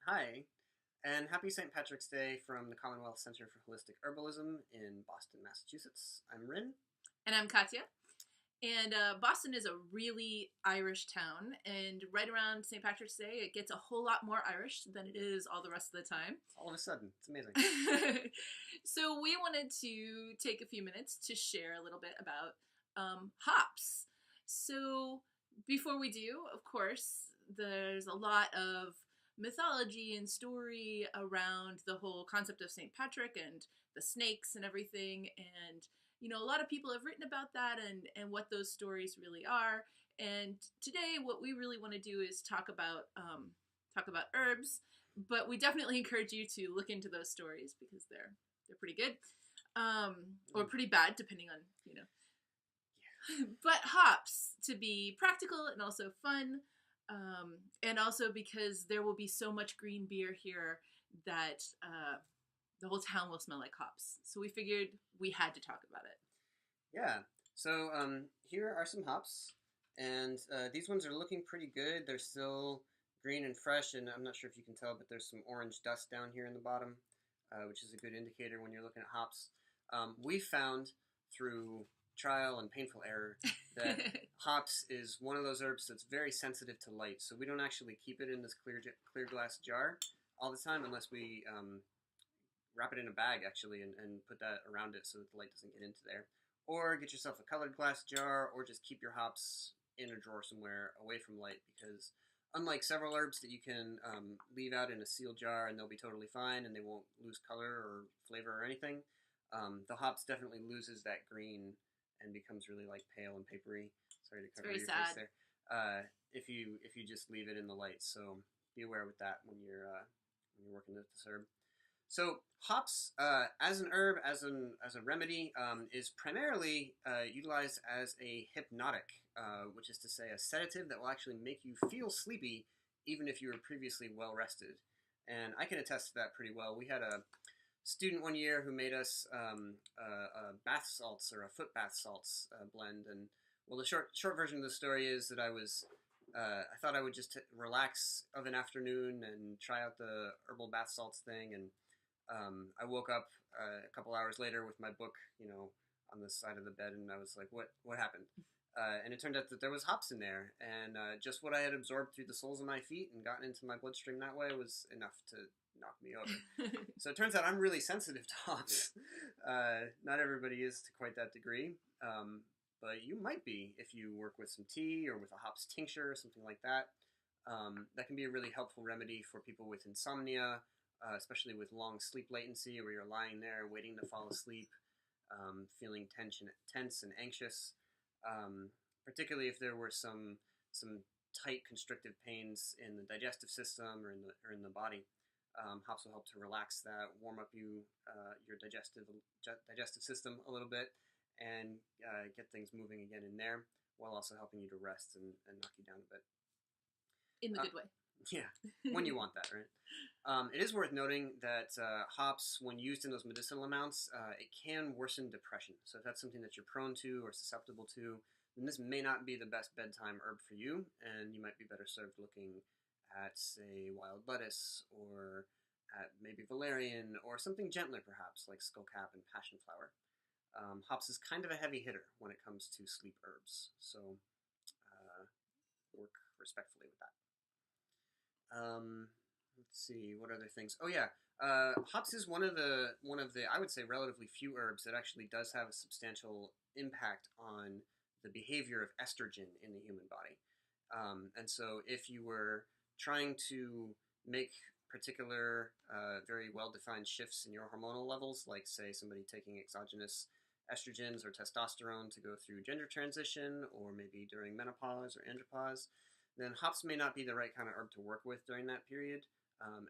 Hi, and happy St. Patrick's Day from the Commonwealth Center for Holistic Herbalism in Boston, Massachusetts. I'm Rin. And I'm Katya. And Boston is a really Irish town. And right around St. Patrick's Day, it gets a whole lot more Irish than it is all the rest of the time. All of a sudden, it's amazing. So we wanted to take a few minutes to share a little bit about hops. So before we do, of course, there's a lot of mythology and story around the whole concept of St. Patrick and the snakes and everything. And a lot of people have written about that and what those stories really are. And today, what we really want to do is talk about herbs. But we definitely encourage you to look into those stories because they're pretty good, or pretty bad, depending on Yeah. But hops, to be practical and also fun, and also because there will be so much green beer here that the whole town will smell like hops. So we figured we had to talk about it. Yeah. So here are some hops, and these ones are looking pretty good. They're still green and fresh, and I'm not sure if you can tell, but there's some orange dust down here in the bottom, which is a good indicator when you're looking at hops. We found through trial and painful error that hops is one of those herbs that's very sensitive to light, so we don't actually keep it in this clear glass jar all the time unless we wrap it in a bag actually and put that around it so that the light doesn't get into there. Or get yourself a colored glass jar, or just keep your hops in a drawer somewhere away from light, because unlike several herbs that you can leave out in a sealed jar and they'll be totally fine and they won't lose color or flavor or anything, the hops definitely loses that green and becomes really like pale and papery. Sorry to cover your face there. If you just leave it in the light, so be aware with that when you're working with this herb. So hops, as an herb, as a remedy, is primarily utilized as a hypnotic, which is to say a sedative that will actually make you feel sleepy even if you were previously well rested. And I can attest to that pretty well. We had a student one year who made us a bath salts, or a foot bath salts blend. And well, the short version of the story is that I thought I would just relax of an afternoon and try out the herbal bath salts thing, and I woke up a couple hours later with my book, on the side of the bed, and I was like, what happened? And it turned out that there was hops in there, and just what I had absorbed through the soles of my feet and gotten into my bloodstream that way was enough to knock me over. So it turns out I'm really sensitive to hops. Not everybody is to quite that degree, but you might be if you work with some tea or with a hops tincture or something like that. That can be a really helpful remedy for people with insomnia, especially with long sleep latency, where you're lying there waiting to fall asleep, feeling tense and anxious. Particularly if there were some tight constrictive pains in the digestive system or in the body. Hops will help to relax that, warm up your digestive system a little bit, and get things moving again in there, while also helping you to rest and knock you down a bit. In the good way. Yeah, when you want that, right? It is worth noting that hops, when used in those medicinal amounts, it can worsen depression. So if that's something that you're prone to or susceptible to, then this may not be the best bedtime herb for you, and you might be better served looking at, say, wild lettuce, or at maybe valerian, or something gentler perhaps, like skullcap and passion flower. Hops is kind of a heavy hitter when it comes to sleep herbs, so work respectfully with that. Let's see, what other things? Oh yeah, hops is one of the I would say relatively few herbs that actually does have a substantial impact on the behavior of estrogen in the human body. And so if you were trying to make particular very well-defined shifts in your hormonal levels, like say somebody taking exogenous estrogens or testosterone to go through gender transition, or maybe during menopause or andropause, then hops may not be the right kind of herb to work with during that period,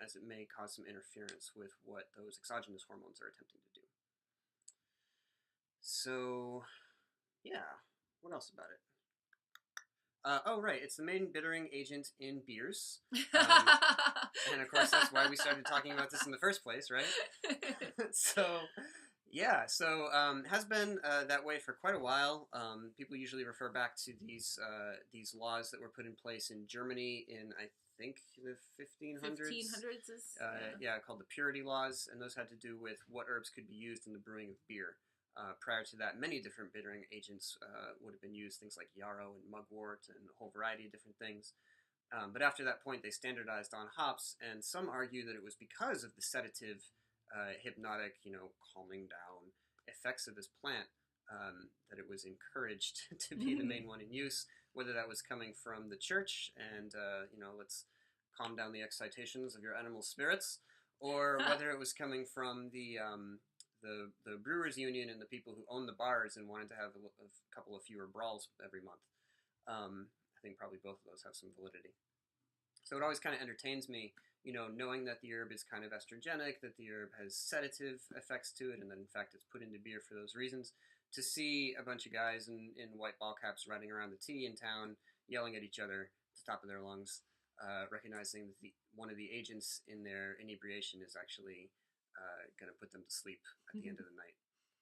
as it may cause some interference with what those exogenous hormones are attempting to do. So, yeah, what else about it? Oh, right, it's the main bittering agent in beers. And of course, that's why we started talking about this in the first place, right? So, Yeah, so has been that way for quite a while. People usually refer back to these laws that were put in place in Germany in I think the 1500s. 1500s is, Yeah, called the purity laws, and those had to do with what herbs could be used in the brewing of beer. Prior to that, many different bittering agents would have been used, things like yarrow and mugwort and a whole variety of different things. But after that point, they standardized on hops, and some argue that it was because of the sedative, hypnotic, calming down effects of this plant that it was encouraged to be the main one in use. Whether that was coming from the church and let's calm down the excitations of your animal spirits, or whether it was coming from the brewers union and the people who owned the bars and wanted to have a couple of fewer brawls every month. I think probably both of those have some validity. So it always kind of entertains me, knowing that the herb is kind of estrogenic, that the herb has sedative effects to it, and that in fact it's put into beer for those reasons. To see a bunch of guys in white ball caps riding around the tee in town, yelling at each other at the top of their lungs, recognizing that one of the agents in their inebriation is actually going to put them to sleep at the end of the night.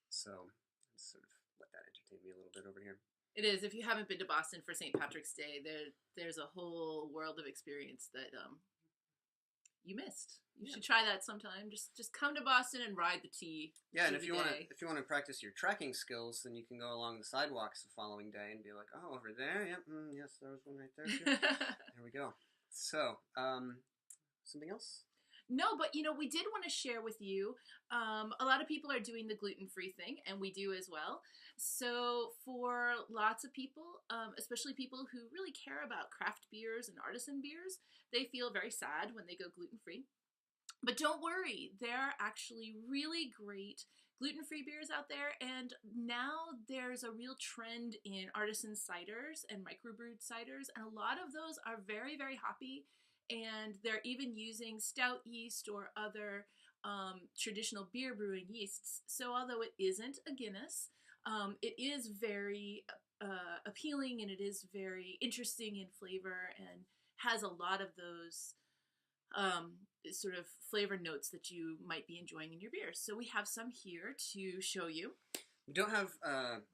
So sort of let that entertain me a little bit over here. It is. If you haven't been to Boston for St. Patrick's Day, there's a whole world of experience that you missed. You should try that sometime. Just come to Boston and ride the tee. Yeah, and if you want to practice your tracking skills, then you can go along the sidewalks the following day and be like, oh, over there, yep, yes, there was one right there too. There we go. So, something else? No, but we did want to share with you. A lot of people are doing the gluten-free thing, and we do as well. So for lots of people, especially people who really care about craft beers and artisan beers, they feel very sad when they go gluten-free. But don't worry, there are actually really great gluten-free beers out there, and now there's a real trend in artisan ciders and microbrewed ciders, and a lot of those are very, very hoppy. And they're even using stout yeast or other traditional beer brewing yeasts. So although it isn't a Guinness, it is very appealing, and it is very interesting in flavor and has a lot of those sort of flavor notes that you might be enjoying in your beer. So we have some here to show you. We don't have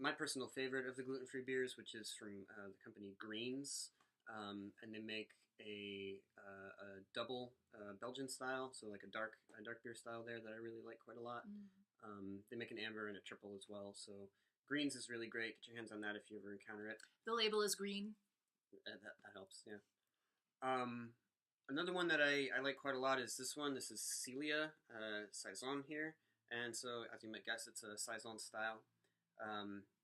my personal favorite of the gluten-free beers, which is from the company Greens, and they make a double Belgian style, so like a dark beer style there that I really like quite a lot. They make an amber and a triple as well, so Greens is really great. Get your hands on that if you ever encounter it. The label is green. That helps, yeah. Another one that I like quite a lot is this one. This is Celia Saison here, and so as you might guess, it's a Saison style.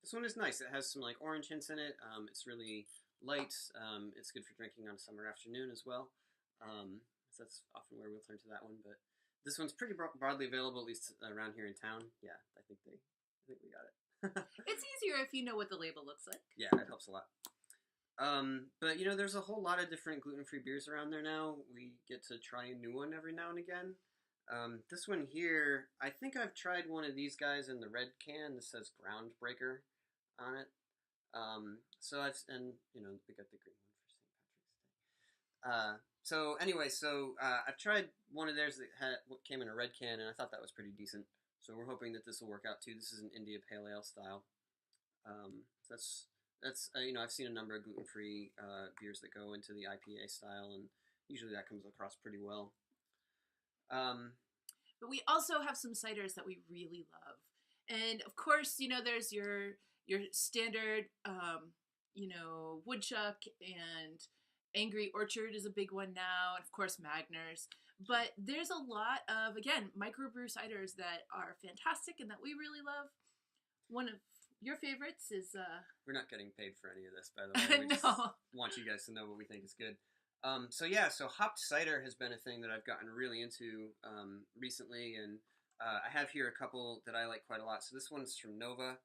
This one is nice. It has some like orange hints in it. It's really light. It's good for drinking on a summer afternoon as well. So that's often where we'll turn to that one. But this one's pretty broadly available, at least around here in town. Yeah, I think we got it. It's easier if you know what the label looks like. Yeah, it helps a lot. But there's a whole lot of different gluten-free beers around there now. We get to try a new one every now and again. This one here, I think I've tried one of these guys in the red can. This says Groundbreaker on it. So we got the green one for St. Patrick's Day. So anyway, I've tried one of theirs that came in a red can, and I thought that was pretty decent. So we're hoping that this will work out too. This is an India Pale Ale style. That's I've seen a number of gluten-free beers that go into the IPA style, and usually that comes across pretty well. But we also have some ciders that we really love, and of course, there's your standard, Woodchuck, and Angry Orchard is a big one now, and of course Magners. But there's a lot of, again, microbrew ciders that are fantastic and that we really love. One of your favorites is... We're not getting paid for any of this, by the way. We just want you guys to know what we think is good. So hopped cider has been a thing that I've gotten really into recently, and I have here a couple that I like quite a lot. So this one's from Nova.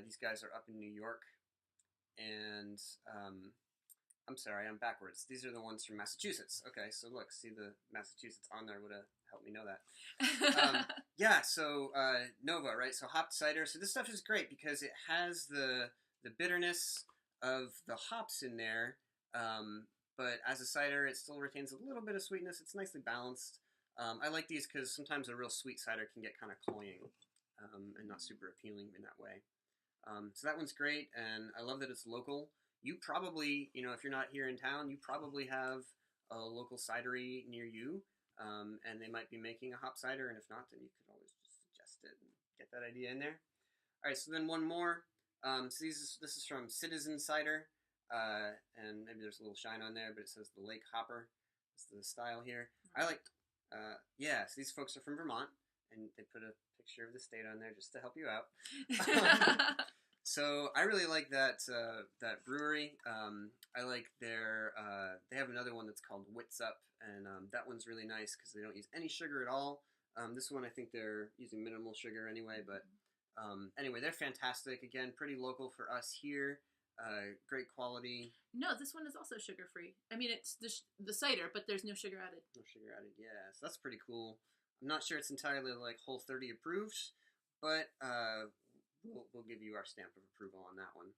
These guys are up in New York, and I'm sorry, I'm backwards. These are the ones from Massachusetts. Okay, so look, see the Massachusetts on there would have helped me know that. Nova, right? So hopped cider. So this stuff is great because it has the bitterness of the hops in there, but as a cider, it still retains a little bit of sweetness. It's nicely balanced. I like these because sometimes a real sweet cider can get kind of cloying. and not super appealing in that way. So that one's great, and I love that it's local. You probably, if you're not here in town, you probably have a local cidery near you, and they might be making a hop cider, and if not, then you could always just suggest it and get that idea in there. All right, so then one more. So this is from Citizen Cider, and maybe there's a little shine on there, but it says the Lake Hopper. That's the style here. I like, so these folks are from Vermont, and they put a picture of the state on there just to help you out. So I really like that brewery. I like they have another one that's called Wits Up, and that one's really nice because they don't use any sugar at all. This one I think they're using minimal sugar anyway, but anyway, they're fantastic. Again, pretty local for us here. Great quality. No, this one is also sugar free. I mean, it's the cider, but there's no sugar added. No sugar added, yeah. So that's pretty cool. I'm not sure it's entirely like Whole30 approved, but we'll give you our stamp of approval on that one.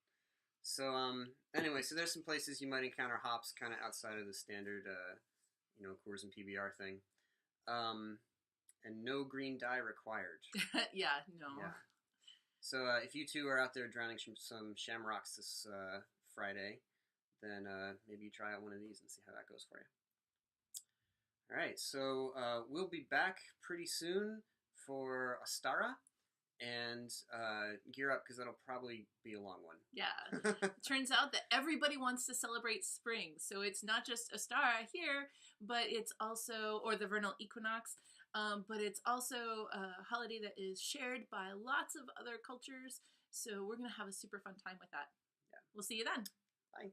So anyway, so there's some places you might encounter hops kind of outside of the standard, Coors and PBR thing. And no green dye required. Yeah, no. Yeah. So if you two are out there drowning some shamrocks this Friday, then maybe you try out one of these and see how that goes for you. All right, so we'll be back pretty soon for Ostara, and gear up because that'll probably be a long one. Yeah. Turns out that everybody wants to celebrate spring, so it's not just Ostara here, but it's also, or the vernal equinox, but it's also a holiday that is shared by lots of other cultures, so we're going to have a super fun time with that. Yeah. We'll see you then. Bye.